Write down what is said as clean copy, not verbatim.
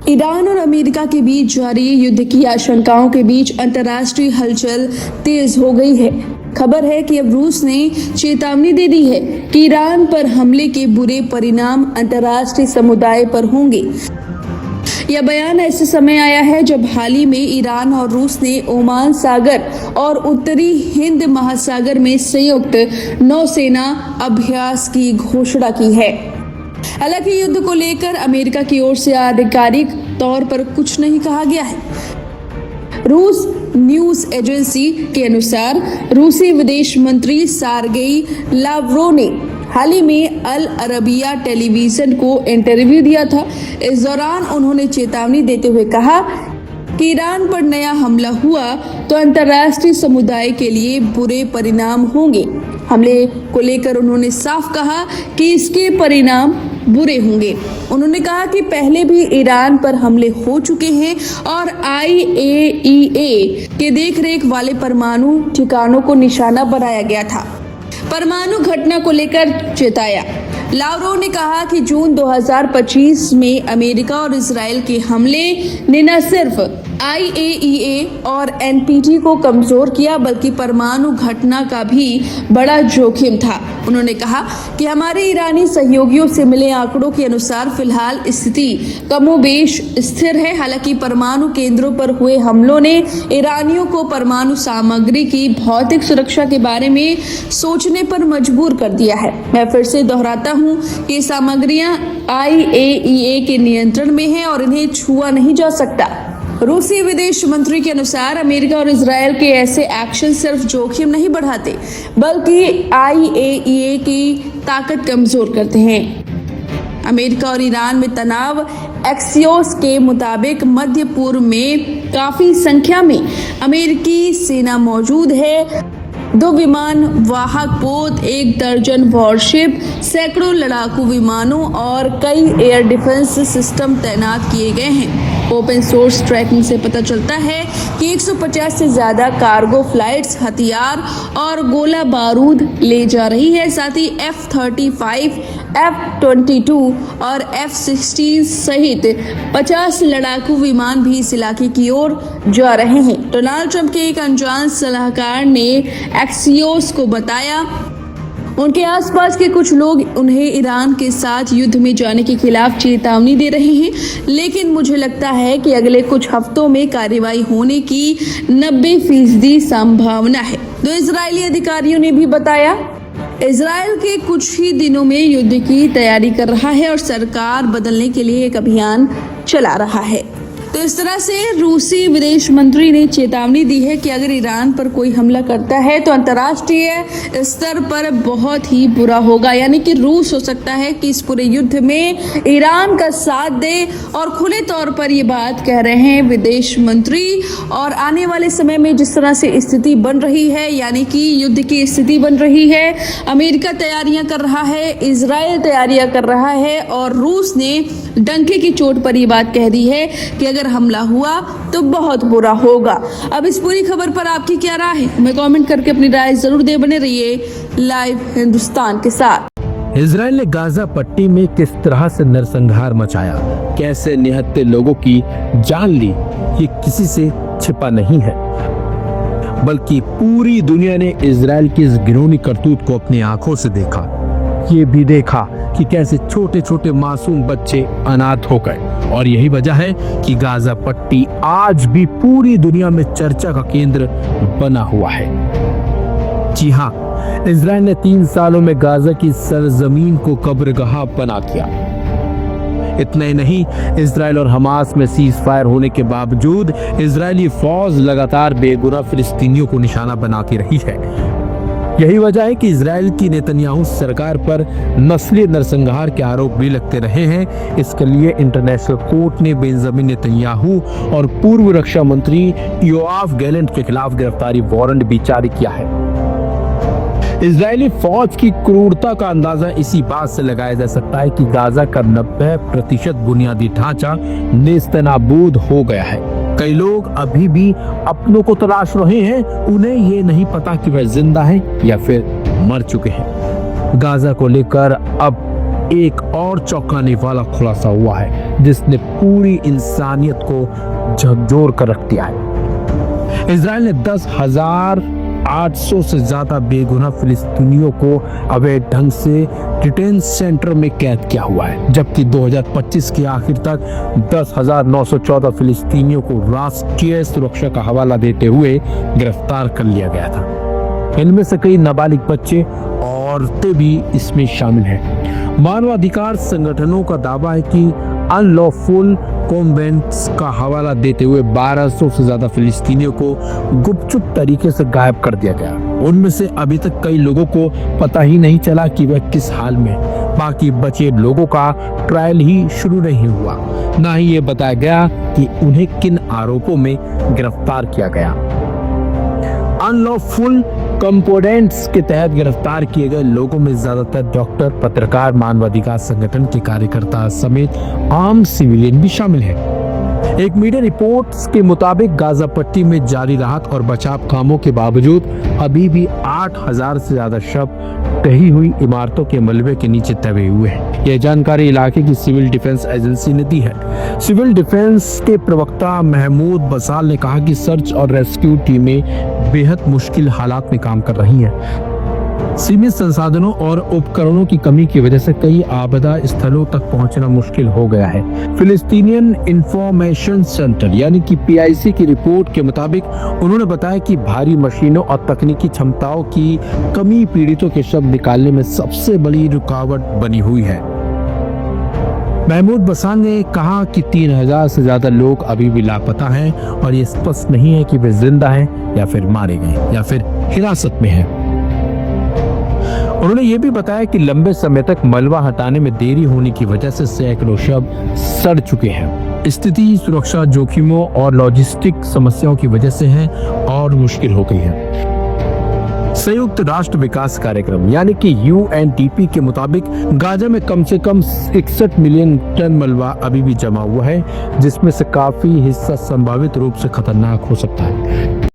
Iran और America के बीच जारी युद्ध की आशंकाओं के बीच अंतर्राष्ट्रीय हलचल तेज हो गई है। खबर है कि अब रूस ने चेतावनी दे दी है कि ईरान पर हमले के बुरे परिणाम अंतर्राष्ट्रीय समुदाय पर होंगे। यह बयान ऐसे समय आया है जब हाल ही में ईरान और रूस ने ओमान सागर और उत्तरी हिंद महासागर में संयुक्त नौसेना अभ्यास की घोषणा की है। हालांकि युद्ध को लेकर अमेरिका की ओर से आधिकारिक तौर पर कुछ नहीं कहा गया है। रूस न्यूज एजेंसी के अनुसार रूसी विदेश मंत्री सार्गेई लावरोव ने हाल ही में अल अरबिया टेलीविजन को इंटरव्यू दिया था। इस दौरान उन्होंने चेतावनी देते हुए कहा कि ईरान पर नया हमला हुआ तो अंतर्राष्ट्रीय समुदाय के लिए बुरे परिणाम होंगे। हमले को लेकर उन्होंने साफ कहा कि इसके परिणाम बुरे होंगे। उन्होंने कहा कि पहले भी ईरान पर हमले हो चुके हैं और IAEA के देखरेख वाले परमाणु ठिकानों को निशाना बनाया गया था। परमाणु घटना को लेकर चेताया। लावरोव ने कहा कि जून 2025 में अमेरिका और इजराइल के हमले ने न सिर्फ IAEA और NPT को कमजोर किया बल्कि परमाणु घटना का भी बड़ा जोखिम था। उन्होंने कहा कि हमारे ईरानी सहयोगियों से मिले आंकड़ों के अनुसार फिलहाल स्थिति कमोबेश स्थिर है। हालांकि परमाणु केंद्रों पर हुए हमलों ने ईरानियों को परमाणु सामग्री की भौतिक सुरक्षा के बारे में सोचने पर मजबूर कर दिया है। मैं फिर से दोहराता हूं कि ये सामग्रियां IAEA के नियंत्रण में है और इन्हें छुआ नहीं जा सकता। रूसी विदेश मंत्री के अनुसार अमेरिका और इजराइल के ऐसे एक्शन सिर्फ जोखिम नहीं बढ़ाते बल्कि IAEA की ताकत कमजोर करते हैं। अमेरिका और ईरान में तनाव। एक्सियोस के मुताबिक मध्य पूर्व में काफी संख्या में अमेरिकी सेना मौजूद है। 2 विमान वाहक पोत, 1 दर्जन वॉरशिप, सैकड़ों लड़ाकू विमानों और कई एयर डिफेंस सिस्टम तैनात किए गए हैं। ओपन सोर्स ट्रैकिंग से पता चलता है कि 150 से ज्यादा कार्गो फ्लाइट्स हथियार और गोला बारूद ले जा रही है। साथ ही F-35, F-22 और F-16 सहित 50 लड़ाकू विमान भी इस इलाके की ओर जा रहे हैं। डोनाल्ड ट्रंप के एक अनजान सलाहकार ने एक्सियोस को बताया उनके आसपास के कुछ लोग उन्हें ईरान के साथ युद्ध में जाने के खिलाफ चेतावनी दे रहे हैं, लेकिन मुझे लगता है कि अगले कुछ हफ्तों में कार्रवाई होने की 90% संभावना है। 2 इजरायली अधिकारियों ने भी बताया इजराइल के कुछ ही दिनों में युद्ध की तैयारी कर रहा है और सरकार बदलने के लिए एक अभियान चला रहा है। तो इस तरह से रूसी विदेश मंत्री ने चेतावनी दी है कि अगर ईरान पर कोई हमला करता है तो अंतर्राष्ट्रीय स्तर पर बहुत ही बुरा होगा। यानी कि रूस हो सकता है कि इस पूरे युद्ध में ईरान का साथ दे और खुले तौर पर ये बात कह रहे हैं विदेश मंत्री। और आने वाले समय में जिस तरह से स्थिति बन रही है, यानी कि युद्ध की स्थिति बन रही है, अमेरिका तैयारियां कर रहा है, इजराइल तैयारियां कर रहा है और रूस ने डंके की चोट पर ये बात कह दी है कि अगर हमला हुआ तो बहुत बुरा होगा। अब इस पूरी खबर पर आपकी क्या राय है, हमें कमेंट करके अपनी राय जरूर दे। बने रहिए लाइव हिंदुस्तान के साथ। इजराइल ने गाजा पट्टी में किस तरह से नरसंहार मचाया, कैसे निहत्थे लोगों की जान ली, ये किसी से छिपा नहीं है, बल्कि पूरी दुनिया ने इजराइल की इस घिनौनी करतूत को अपनी आंखों से देखा। ये भी देखा कि कैसे छोटे छोटे मासूम बच्चे अनाथ हो गए और यही वजह है कि गाजा पट्टी आज भी पूरी दुनिया में चर्चा का केंद्र बना हुआ है। जी हाँ, इजराइल ने 3 सालों में गाजा की सरजमीन को कब्रगाह बना दिया। इतना ही नहीं, इजराइल और हमास में सीज फायर होने के बावजूद इजरायली फौज लगातार बेगुनाह फिलिस्तीनियों को निशाना बनाती रही है। यही वजह है कि इजराइल की नेतन्याहू सरकार पर नस्ली नरसंहार के आरोप भी लगते रहे हैं। इसके लिए इंटरनेशनल कोर्ट ने बेंजामिन नेतन्याहू और पूर्व रक्षा मंत्री योआफ गैलेंट के खिलाफ गिरफ्तारी वारंट भी जारी किया है। इजरायली फौज की क्रूरता का अंदाजा इसी बात से लगाया जा सकता है कि गाजा का 90% बुनियादी ढांचा नेस्तनाबूद हो गया है। कई लोग अभी भी अपनों को तलाश रहे हैं, उन्हें ये नहीं पता कि वह जिंदा है या फिर मर चुके हैं। गाजा को लेकर अब एक और चौंकाने वाला खुलासा हुआ है जिसने पूरी इंसानियत को झकझोर कर रख दिया है। इजराइल ने 10,800 से ज्यादा बेगुनाह फिलिस्तीनियों को अवैध ढंग से डिटेंशन सेंटर में कैद किया हुआ है, जबकि 2025 के आखिर तक 10,914 फिलिस्तीनियों को राष्ट्रीय सुरक्षा का हवाला देते हुए गिरफ्तार कर लिया गया था। इनमें से कई नाबालिग बच्चे औरतें भी इसमें शामिल हैं। मानवाधिकार संगठनों का दावा है कि अनलॉफुल कॉन्वेंट्स का हवाला देते हुए 1200 से ज्यादा फिलिस्तीनियों को गुपचुप तरीके से गायब कर दिया गया। उनमें से अभी तक कई लोगों को पता ही नहीं चला कि वह किस हाल में। बाकी बचे लोगों का ट्रायल ही शुरू नहीं हुआ, ना ही ये बताया गया कि उन्हें किन आरोपों में गिरफ्तार किया गया। अनलॉफुल कंपोनेंट्स के तहत गिरफ्तार किए गए लोगों में ज्यादातर डॉक्टर, पत्रकार, मानवाधिकार संगठन के कार्यकर्ता समेत आम सिविलियन भी शामिल हैं। एक मीडिया रिपोर्ट्स के मुताबिक गाजा पट्टी में जारी राहत और बचाव कामों के बावजूद अभी भी 8,000 से ज्यादा शव ढही हुई इमारतों के मलबे के नीचे दबे हुए हैं। यह जानकारी इलाके की सिविल डिफेंस एजेंसी ने दी है। सिविल डिफेंस के प्रवक्ता महमूद बसाल ने कहा कि सर्च और रेस्क्यू टीमें बेहद मुश्किल हालात में काम कर रही हैं। सीमित संसाधनों और उपकरणों की कमी की वजह से कई आपदा स्थलों तक पहुंचना मुश्किल हो गया है। फिलिस्तीनियन इंफॉर्मेशन सेंटर यानी कि PIC की रिपोर्ट के मुताबिक उन्होंने बताया कि भारी मशीनों और तकनीकी क्षमताओं की कमी पीड़ितों के शव निकालने में सबसे बड़ी रुकावट बनी हुई है। महमूद बसाल ने कहा कि 3,000 से ज्यादा लोग अभी भी लापता हैं और ये स्पष्ट नहीं है कि वे जिंदा हैं या फिर मारे गए या फिर हिरासत में हैं। उन्होंने ये भी बताया कि लंबे समय तक मलबा हटाने में देरी होने की वजह से सैकड़ों शव सड़ चुके हैं। स्थिति सुरक्षा जोखिमों और लॉजिस्टिक समस्याओं की वजह से है और मुश्किल हो गई है। संयुक्त राष्ट्र विकास कार्यक्रम यानी कि UNDP के मुताबिक गाजा में कम से कम 61 मिलियन टन मलबा अभी भी जमा हुआ है, जिसमें से काफी हिस्सा संभावित रूप से खतरनाक हो सकता है।